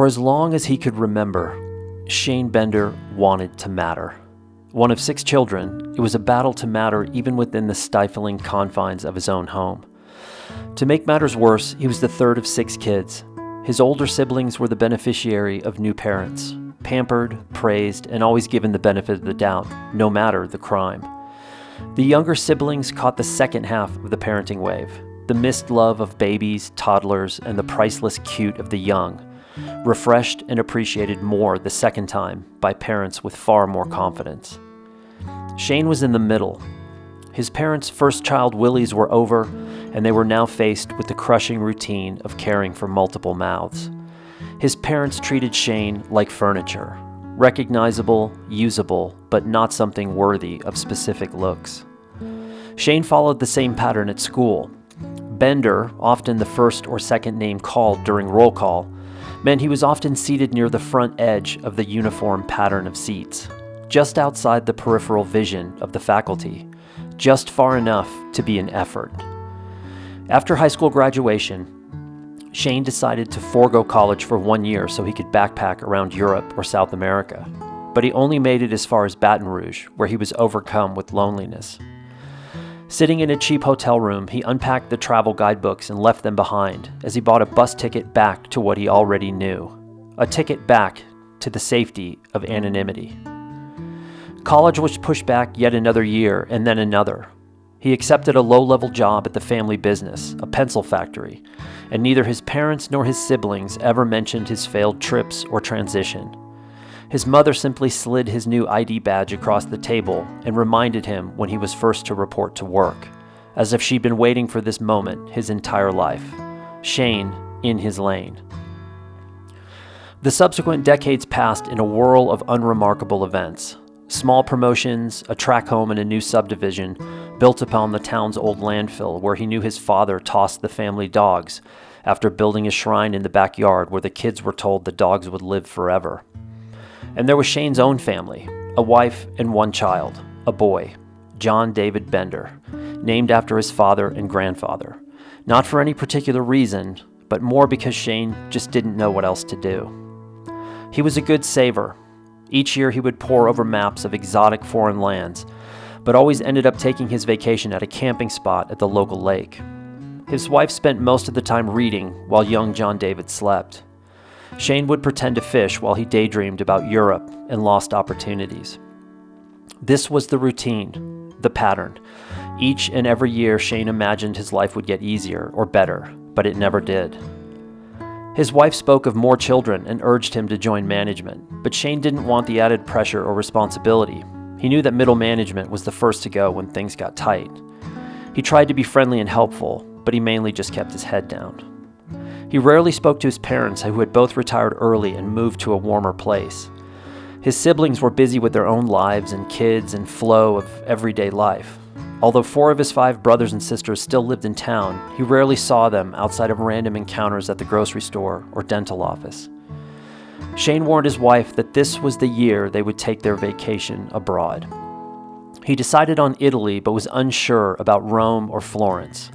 For as long as he could remember, Shane Bender wanted to matter. One of 6 children, it was a battle to matter even within the stifling confines of his own home. To make matters worse, he was the third of 6 kids. His older siblings were the beneficiary of new parents, pampered, praised, and always given the benefit of the doubt, no matter the crime. The younger siblings caught the second half of the parenting wave, the missed love of babies, toddlers, and the priceless cute of the young, refreshed and appreciated more the second time by parents with far more confidence. Shane was in the middle. His parents' first child willies were over, and they were now faced with the crushing routine of caring for multiple mouths. His parents treated Shane like furniture, recognizable, usable, but not something worthy of specific looks. Shane followed the same pattern at school. Bender, often the first or second name called during roll call, meant he was often seated near the front edge of the uniform pattern of seats, just outside the peripheral vision of the faculty, just far enough to be an effort. After high school graduation, Shane decided to forego college for 1 year so he could backpack around Europe or South America, but he only made it as far as Baton Rouge, where he was overcome with loneliness. Sitting in a cheap hotel room, he unpacked the travel guidebooks and left them behind as he bought a bus ticket back to what he already knew, a ticket back to the safety of anonymity. College was pushed back yet another year and then another. He accepted a low-level job at the family business, a pencil factory, and neither his parents nor his siblings ever mentioned his failed trips or transition. His mother simply slid his new ID badge across the table and reminded him when he was first to report to work, as if she'd been waiting for this moment his entire life. Shane in his lane. The subsequent decades passed in a whirl of unremarkable events. Small promotions, a track home in a new subdivision, built upon the town's old landfill where he knew his father tossed the family dogs after building a shrine in the backyard where the kids were told the dogs would live forever. And there was Shane's own family, a wife and 1 child, a boy, John David Bender, named after his father and grandfather, not for any particular reason, but more because Shane just didn't know what else to do. He was a good saver. Each year he would pore over maps of exotic foreign lands, but always ended up taking his vacation at a camping spot at the local lake. His wife spent most of the time reading while young John David slept. Shane would pretend to fish while he daydreamed about Europe and lost opportunities. This was the routine, the pattern. Each and every year Shane imagined his life would get easier or better, but it never did. His wife spoke of more children and urged him to join management, but Shane didn't want the added pressure or responsibility. He knew that middle management was the first to go when things got tight. He tried to be friendly and helpful, but he mainly just kept his head down. He rarely spoke to his parents, who had both retired early and moved to a warmer place. His siblings were busy with their own lives and kids and flow of everyday life. Although 4 of his 5 brothers and sisters still lived in town, he rarely saw them outside of random encounters at the grocery store or dental office. Shane warned his wife that this was the year they would take their vacation abroad. He decided on Italy but was unsure about Rome or Florence.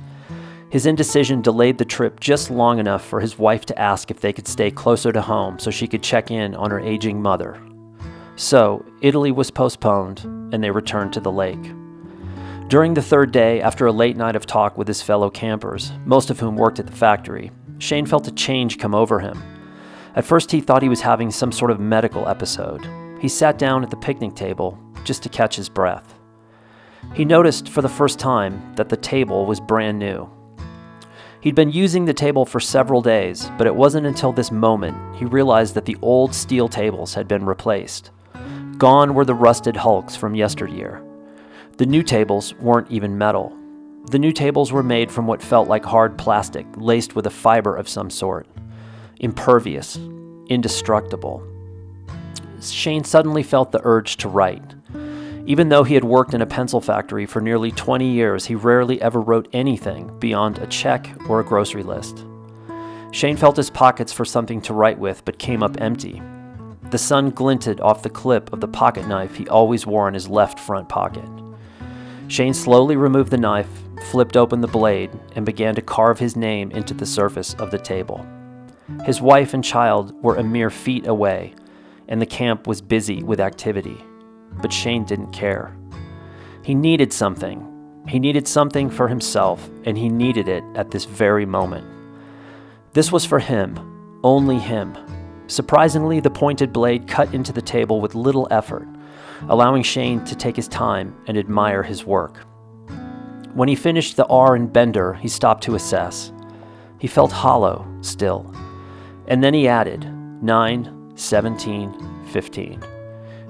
His indecision delayed the trip just long enough for his wife to ask if they could stay closer to home so she could check in on her aging mother. So, Italy was postponed, and they returned to the lake. During the 3rd day, after a late night of talk with his fellow campers, most of whom worked at the factory, Shane felt a change come over him. At first he thought he was having some sort of medical episode. He sat down at the picnic table just to catch his breath. He noticed for the first time that the table was brand new. He'd been using the table for several days, but it wasn't until this moment he realized that the old steel tables had been replaced. Gone were the rusted hulks from yesteryear. The new tables weren't even metal. The new tables were made from what felt like hard plastic laced with a fiber of some sort. Impervious, indestructible. Shane suddenly felt the urge to write. Even though he had worked in a pencil factory for nearly 20 years, he rarely ever wrote anything beyond a check or a grocery list. Shane felt his pockets for something to write with, but came up empty. The sun glinted off the clip of the pocket knife he always wore in his left front pocket. Shane slowly removed the knife, flipped open the blade, and began to carve his name into the surface of the table. His wife and child were a mere feet away, and the camp was busy with activity. But Shane didn't care. He needed something. He needed something for himself, and he needed it at this very moment. This was for him, only him. Surprisingly, the pointed blade cut into the table with little effort, allowing Shane to take his time and admire his work. When he finished the R in Bender, he stopped to assess. He felt hollow still. And then he added 9, 17, 15.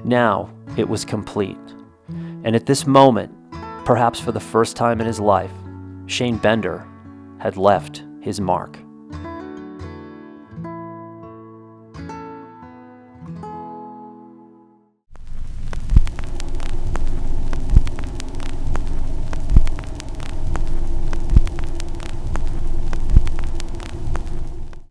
Now it was complete. And at this moment, perhaps for the first time in his life, Shane Bender had left his mark.